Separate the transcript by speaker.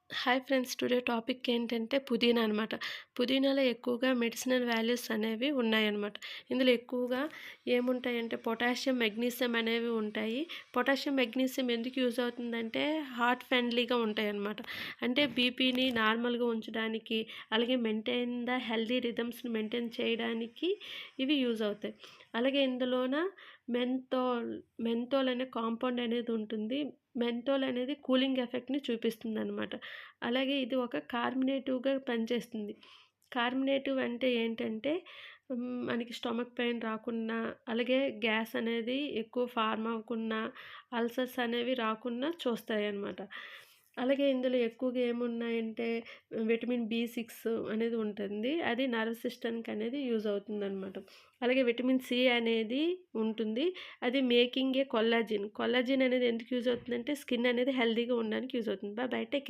Speaker 1: Hi friends. Today topic ఏంటంటే పుదీనా అనమాట. పుదీనాలో ఎక్కువగా మెడిసినల్ వాల్యూస్ అనేవి ఉన్నాయన్నమాట. ఇందులో ఎక్కువగా ఏముంటాయంటే పొటాషియం, మెగ్నీషియం అనేవి ఉంటాయి. పొటాషియం, మెగ్నీషియం ఎందుకు యూజ్ అవుతుందంటే హార్ట్ ఫ్రెండ్లీగా ఉంటాయన్నమాట. అంటే బీపీని నార్మల్‌గా ఉంచడానికి, అలాగే మెయింటైన్ ద హెల్తీ రిథమ్స్‌ని మెయింటైన్ చేయడానికి ఇవి యూజ్ అవుతాయి. అలాగే ఇందులోన మెంథోల్ అనే కాంపౌండ్ అనేది ఉంటుంది. మెంథోల్ అనేది కూలింగ్ ఎఫెక్ట్‌ని చూపిస్తుందనమాట. అలాగే ఇది ఒక కార్బనేటివ్‌గా పనిచేస్తుంది. కార్బనేటివ్ అంటే ఏంటంటే మనకి స్టొమక్ పెయిన్ రాకున్నా, అలాగే గ్యాస్ అనేది ఎక్కువ ఫార్మ్ అవ్వకున్నా, అల్సర్స్ అనేవి రాకుండా చూస్తాయన్నమాట. అలాగే ఇందులో ఎక్కువగా ఏమున్నాయంటే విటమిన్ బి6 అనేది ఉంటుంది. అది నర్వ్ సిస్టమ్‌కి అనేది యూజ్ అవుతుందనమాట. అలాగే విటమిన్ సి అనేది ఉంటుంది. అది మేకింగ్ ఏ కొల్లాజిన్. కొల్లాజిన్ అనేది ఎందుకు యూజ్ అవుతుందంటే స్కిన్ అనేది హెల్తీగా ఉండడానికి యూజ్ అవుతుంది. By by. Take care.